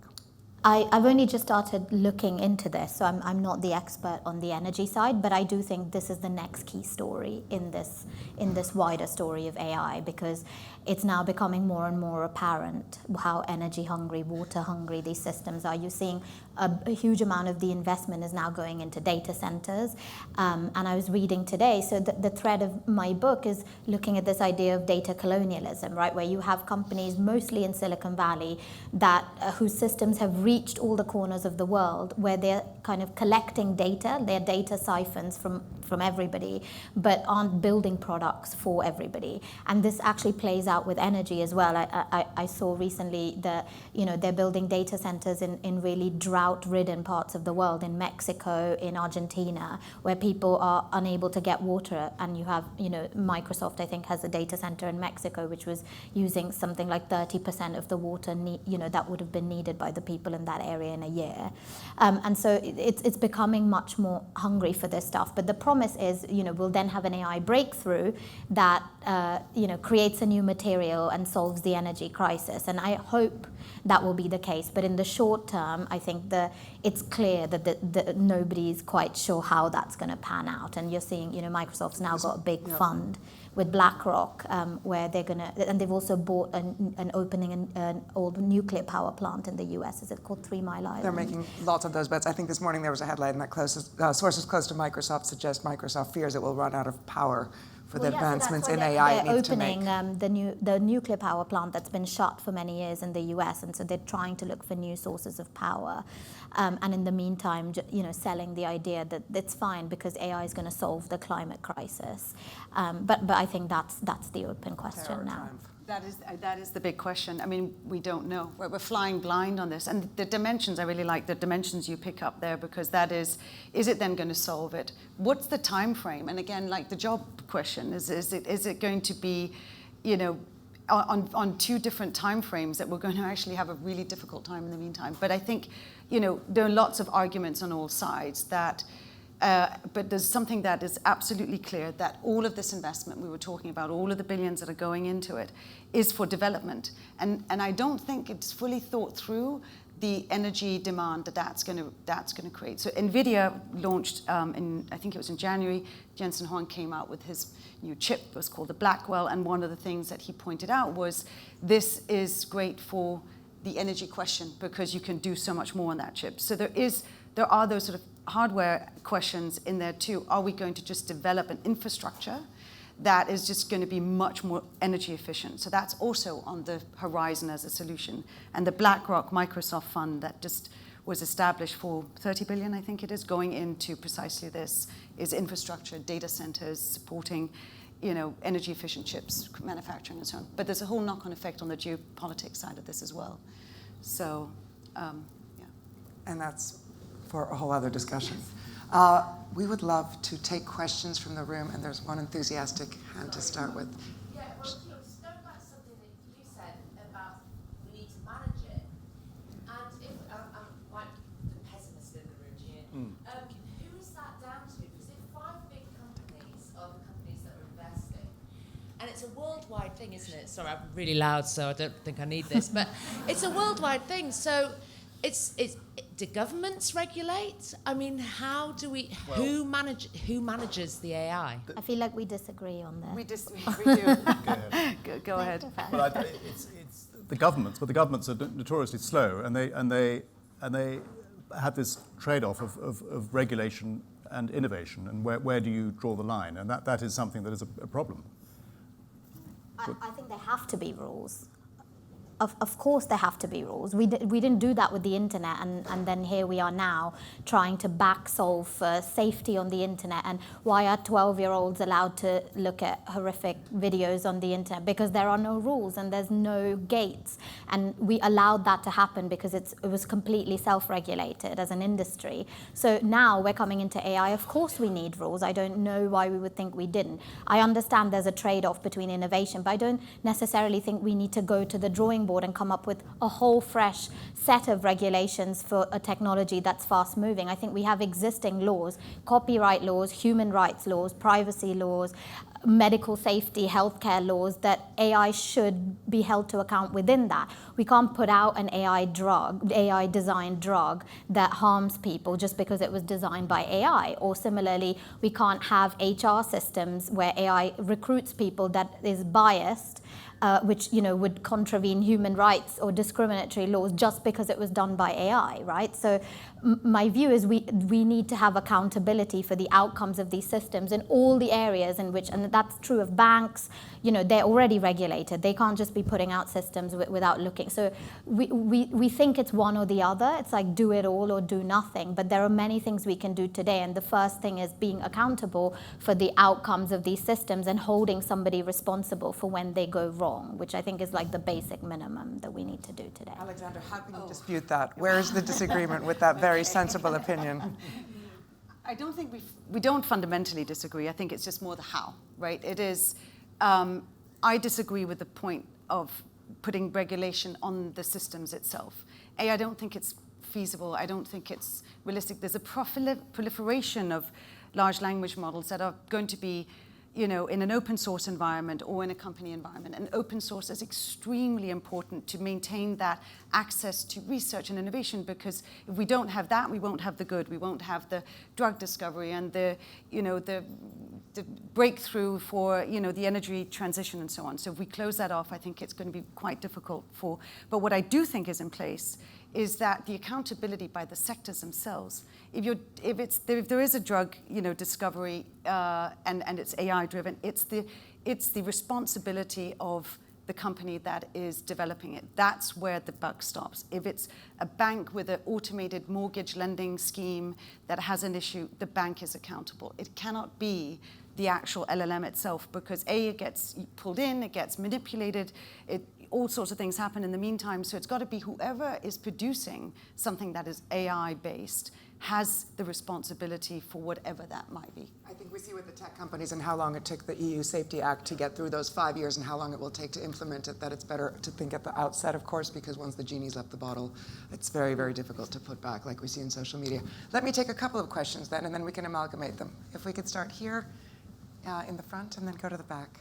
I've only just started looking into this, so I'm not the expert on the energy side, but I do think this is the next key story in this wider story of AI, because it's now becoming more and more apparent how energy hungry, water hungry these systems are. You're seeing a huge amount of the investment is now going into data centers. And I was reading today, so the thread of my book is looking at this idea of data colonialism, right? Where you have companies, mostly in Silicon Valley, that whose systems have reached all the corners of the world, where they're kind of collecting data, they're data siphons from everybody, but aren't building products for everybody. And this actually plays out with energy as well. I saw recently that, they're building data centers in really drought-ridden parts of the world, in Mexico, in Argentina, where people are unable to get water. And you have, Microsoft, I think, has a data center in Mexico, which was using something like 30% of the water that would have been needed by the people in that area in a year. And so it's becoming much more hungry for this stuff. But the promise is, we'll then have an AI breakthrough that, creates a new material and solves the energy crisis. And I hope that will be the case. But in the short term, I think it's clear that nobody's quite sure how that's going to pan out. And you're seeing, Microsoft's now got a big fund with BlackRock, where they're going to, and they've also bought an opening an old nuclear power plant in the US. Is it called 3 Mile Island? They're making lots of those bets. I think this morning there was a headline that sources close to Microsoft suggest Microsoft fears it will run out of power for the advancements in AI it needs to make. They're opening the nuclear power plant that's been shut for many years in the US, and so they're trying to look for new sources of power. And in the meantime, selling the idea that it's fine because AI is going to solve the climate crisis. But I think that's the open question now. That is the big question. I mean, we don't know. We're flying blind on this. And the dimensions, I really like the dimensions you pick up there, because that is it then going to solve it? What's the time frame? And again, like the job question, is it going to be, on two different time frames that we're going to actually have a really difficult time in the meantime? But I think, there are lots of arguments on all sides that, but there's something that is absolutely clear, that all of this investment we were talking about, all of the billions that are going into it, is for development. And I don't think it's fully thought through the energy demand that's going to create. So NVIDIA launched I think it was in January. Jensen Huang came out with his new chip. It was called the Blackwell. And one of the things that he pointed out was this is great for the energy question, because you can do so much more on that chip. So there are those sort of hardware questions in there too. Are we going to just develop an infrastructure that is just going to be much more energy efficient? So that's also on the horizon as a solution. And the BlackRock Microsoft fund that just was established for 30 billion, I think it is, going into precisely this, is infrastructure, data centers, supporting, energy efficient chips, manufacturing and so on. But there's a whole knock-on effect on the geopolitics side of this as well. So, yeah. And that's for a whole other discussion. We would love to take questions from the room, and there's one enthusiastic hand to start with. Yeah, well, just going back to something that you said about we need to manage it, and if I'm like the pessimist in the room here, who is that down to? Because if 5 big companies are the companies that are investing, and it's a worldwide thing, isn't it? Sorry, I'm really loud, so I don't think I need this, but it's a worldwide thing. So do governments regulate? I mean, how do we? Who manages the AI? I feel like we disagree on that. We do. Go ahead. Well, it's the governments, but the governments are notoriously slow, and they have this trade-off of regulation and innovation, and where do you draw the line? And that is something that is a problem. I think there have to be rules. Of course there have to be rules. We didn't do that with the internet, and then here we are now trying to back solve for safety on the internet. And why are 12-year-olds allowed to look at horrific videos on the internet? Because there are no rules and there's no gates. And we allowed that to happen because it was completely self-regulated as an industry. So now we're coming into AI. Of course we need rules. I don't know why we would think we didn't. I understand there's a trade-off between innovation, but I don't necessarily think we need to go to the drawing board and come up with a whole fresh set of regulations for a technology that's fast moving. I think we have existing laws, copyright laws, human rights laws, privacy laws, medical safety, healthcare laws, that AI should be held to account within that. We can't put out an AI designed drug that harms people just because it was designed by AI. Or similarly, we can't have HR systems where AI recruits people that is biased, which would contravene human rights or discriminatory laws just because it was done by AI, right? So my view is we need to have accountability for the outcomes of these systems in all the areas in which, and that's true of banks, they're already regulated. They can't just be putting out systems without looking. So we think it's one or the other. It's like do it all or do nothing. But there are many things we can do today. And the first thing is being accountable for the outcomes of these systems and holding somebody responsible for when they go wrong, which I think is like the basic minimum that we need to do today. Alexandra, how can you dispute that? Where is the disagreement with that very sensible opinion? I don't think we don't fundamentally disagree. I think it's just more the how, right? It is, I disagree with the point of putting regulation on the systems itself. I don't think it's feasible. I don't think it's realistic. There's a proliferation of large language models that are going to be in an open source environment or in a company environment. And open source is extremely important to maintain that access to research and innovation, because if we don't have that, we won't have the good. We won't have the drug discovery and the breakthrough for, the energy transition and so on. So if we close that off, I think it's going to be quite difficult but what I do think is in place is that the accountability by the sectors themselves. If there is a drug, discovery and it's AI driven, it's the responsibility of the company that is developing it. That's where the buck stops. If it's a bank with an automated mortgage lending scheme that has an issue, the bank is accountable. It cannot be the actual LLM itself, because it gets pulled in, it gets manipulated, all sorts of things happen in the meantime. So it's got to be whoever is producing something that is AI-based has the responsibility for whatever that might be. I think we see with the tech companies and how long it took the EU Safety Act to get through those 5 years and how long it will take to implement it, that it's better to think at the outset, of course, because once the genie's left the bottle, it's very, very difficult to put back, like we see in social media. Let me take a couple of questions then, and then we can amalgamate them. If we could start here in the front and then go to the back.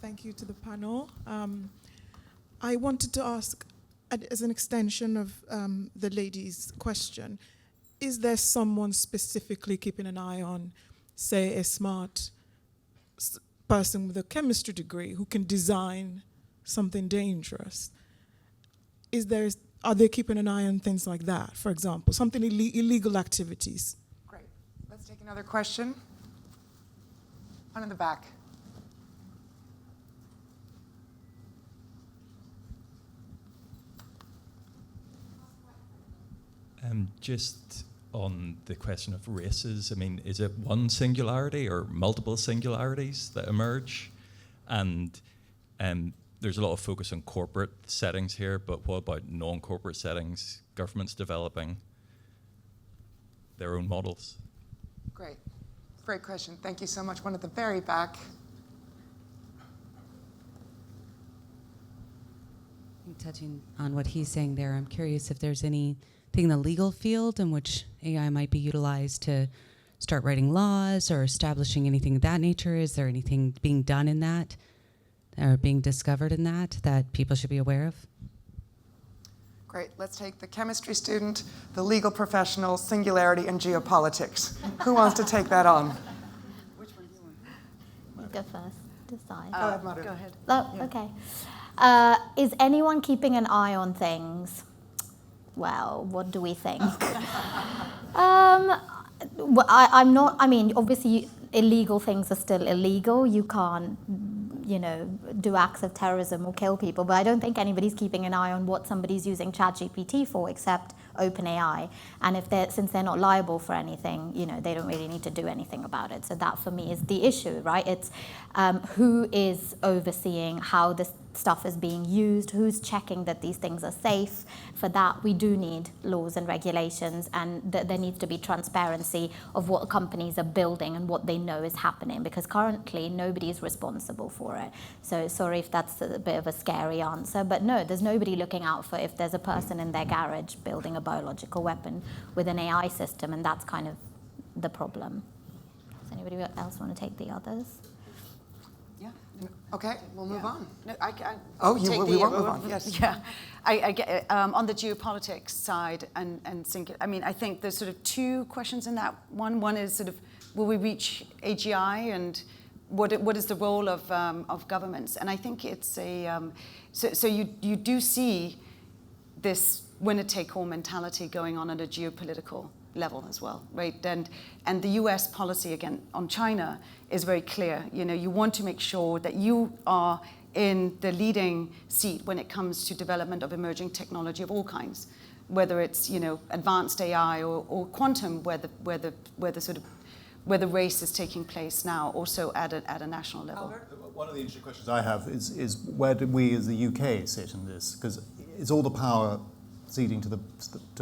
Thank you to the panel. I wanted to ask, as an extension of the lady's question, is there someone specifically keeping an eye on, say, a smart person with a chemistry degree who can design something dangerous? Are they keeping an eye on things like that, for example, something illegal activities? Great. Let's take another question. One in the back. Just on the question of races, I mean, is it one singularity or multiple singularities that emerge? And there's a lot of focus on corporate settings here, but what about non-corporate settings, governments developing their own models? Great. Great question. Thank you so much. One at the very back. Touching on what he's saying there, I'm curious if there's anything in the legal field in which AI might be utilized to start writing laws or establishing anything of that nature. Is there anything being done in that or being discovered in that people should be aware of? Great. Let's take the chemistry student, the legal professional, singularity, and geopolitics. Who wants to take that on? Which one do you want? You go first. Decide. Go ahead, Madhu. Go ahead. Oh, okay. Is anyone keeping an eye on things? Well, what do we think? Well, I'm not, obviously illegal things are still illegal. You can't, do acts of terrorism or kill people, but I don't think anybody's keeping an eye on what somebody's using ChatGPT for except OpenAI. And since they're not liable for anything, they don't really need to do anything about it. So that for me is the issue, right? It's who is overseeing how this stuff is being used, who's checking that these things are safe. For that, we do need laws and regulations, and there needs to be transparency of what companies are building and what they know is happening, because currently nobody is responsible for it. So sorry if that's a bit of a scary answer, but no, there's nobody looking out for if there's a person in their garage building a biological weapon with an AI system, and that's kind of the problem. Does anybody else want to take the others? Yeah. Okay, we'll move on. No, We won't move on. Yes. Yeah, I get it. On the geopolitics side and I mean, I think there's sort of two questions in that one. One is sort of, will we reach AGI, and what is the role of governments? And I think it's so you do see this winner-take-all mentality going on at a geopolitical level as well, right? And the US policy, again, on China is very clear. You want to make sure that you are in the leading seat when it comes to development of emerging technology of all kinds, whether it's, advanced AI or quantum, where the race is taking place now, also at a national level. Albert? One of the interesting questions I have is where do we as the UK sit in this? Because is all the power ceding to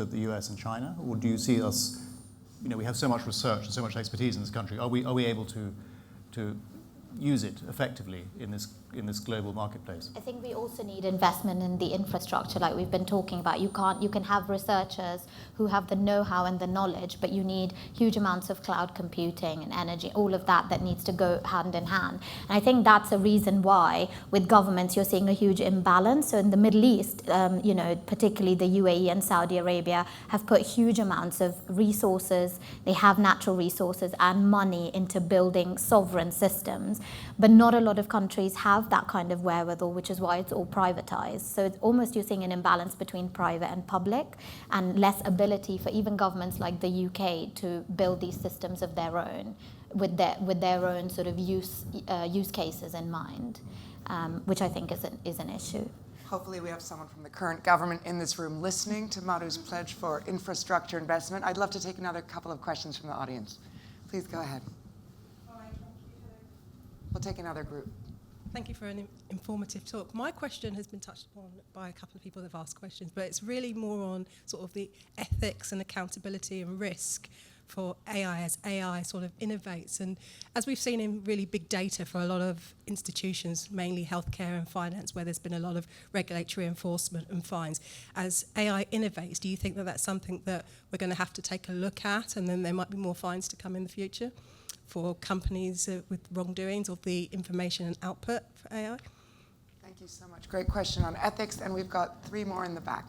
the US and China, or do you see us? We have so much research and so much expertise in this country. Are we able to use it effectively in this global marketplace? I think we also need investment in the infrastructure, like we've been talking about. You can have researchers who have the know-how and the knowledge, but you need huge amounts of cloud computing and energy, all of that needs to go hand in hand. And I think that's a reason why with governments you're seeing a huge imbalance. So in the Middle East, particularly the UAE and Saudi Arabia have put huge amounts of resources, they have natural resources and money into building sovereign systems. But not a lot of countries have that kind of wherewithal, which is why it's all privatized. So it's almost you're seeing an imbalance between private and public, and less ability for even governments like the UK to build these systems of their own with their own sort of use cases in mind, which I think is an issue. Hopefully we have someone from the current government in this room listening to Madhu's pledge for infrastructure investment. I'd love to take another couple of questions from the audience. Please go ahead. We'll take another group. Thank you for an informative talk. My question has been touched upon by a couple of people that have asked questions, but it's really more on sort of the ethics and accountability and risk for AI as AI sort of innovates. And as we've seen in really big data for a lot of institutions, mainly healthcare and finance, where there's been a lot of regulatory enforcement and fines, as AI innovates, do you think that that's something that we're going to have to take a look at, and then there might be more fines to come in the future for companies with wrongdoings of the information and output for AI? Thank you so much. Great question on ethics, and we've got three more in the back.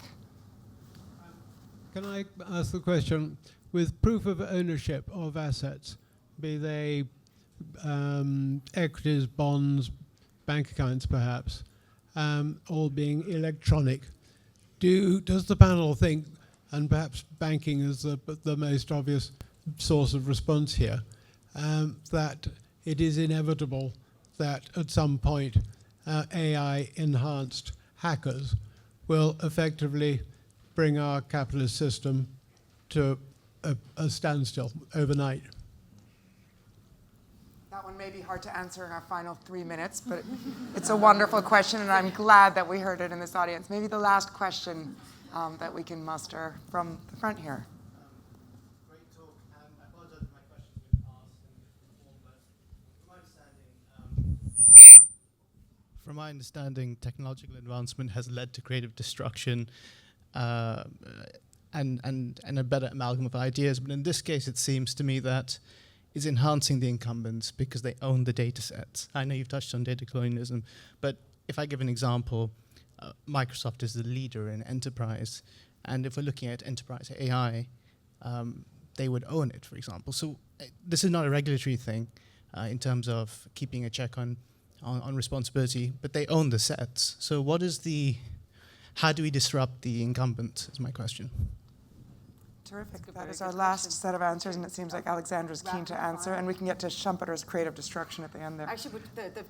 Can I ask the question, with proof of ownership of assets, be they equities, bonds, bank accounts perhaps, all being electronic, does the panel think, and perhaps banking is the most obvious source of response here, that it is inevitable that at some point AI-enhanced hackers will effectively bring our capitalist system to a standstill overnight? That one may be hard to answer in our final 3 minutes, but it's a wonderful question, and I'm glad that we heard it in this audience. Maybe the last question that we can muster from the front here. Great talk. I apologize if my question's been asked before, but from my understanding, technological advancement has led to creative destruction and a better amalgam of ideas. But in this case, it seems to me that it's enhancing the incumbents because they own the data sets. I know you've touched on data colonialism, but if I give an example, Microsoft is the leader in enterprise. And if we're looking at enterprise AI, they would own it, for example. So this is not a regulatory thing in terms of keeping a check on responsibility, but they own the sets. So how do we disrupt the incumbent is my question. Terrific. That is our last set of answers, and it seems like Alexandra's keen to answer, and we can get to Schumpeter's creative destruction at the end there. Actually,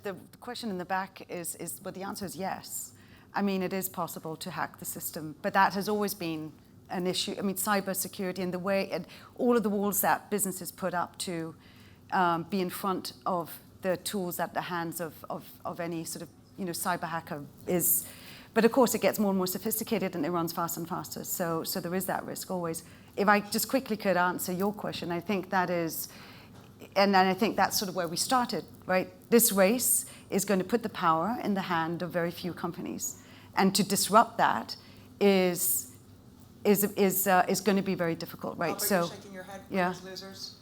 the question in the back is well, the answer is yes. I mean, it is possible to hack the system, but that has always been an issue. I mean, cybersecurity and the way, and all of the walls that businesses put up to be in front of the tools at the hands of any sort of cyber hacker is. But of course, it gets more and more sophisticated, and it runs faster and faster. So there is that risk always. If I just quickly could answer your question, I think that is, and I think that's sort of where we started, right? This race is going to put the power in the hand of very few companies, and to disrupt that is going to be very difficult, right? Albert, you're shaking your head. Yeah. Losers.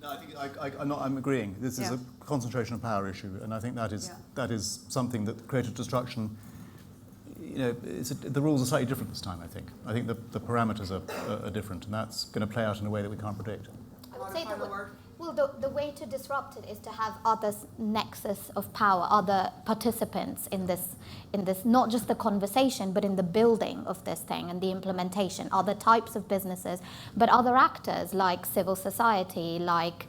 No, I think I'm agreeing. This is a concentration of power issue, and I think that is something that creative destruction. The rules are slightly different this time. I think the parameters are different, and that's going to play out in a way that we can't predict. I would say the way to disrupt it is to have other nexus of power, other participants in this, not just the conversation, but in the building of this thing and the implementation, other types of businesses, but other actors like civil society, like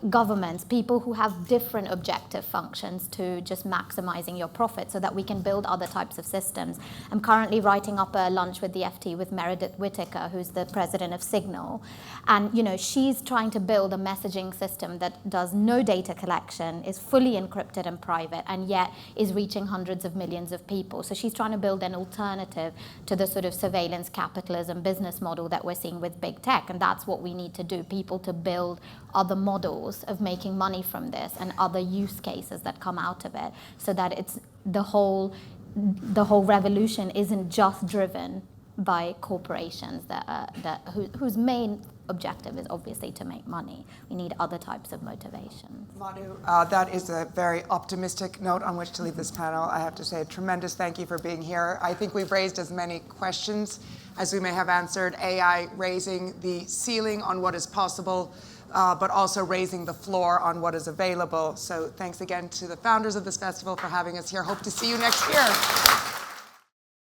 governments, people who have different objective functions to just maximizing your profit so that we can build other types of systems. I'm currently writing up a lunch with the FT with Meredith Whittaker, who's the president of Signal. And, she's trying to build a messaging system that does no data collection, is fully encrypted and private, and yet is reaching hundreds of millions of people. So she's trying to build an alternative to the sort of surveillance capitalism business model that we're seeing with big tech. And that's what we need to do, people to build other models of making money from this and other use cases that come out of it, so that it's the whole revolution isn't just driven by corporations whose main objective is obviously to make money. We need other types of motivations. Madhu, that is a very optimistic note on which to leave this panel. I have to say a tremendous thank you for being here. I think we've raised as many questions as we may have answered. AI raising the ceiling on what is possible, but also raising the floor on what is available. So thanks again to the founders of this festival for having us here. Hope to see you next year.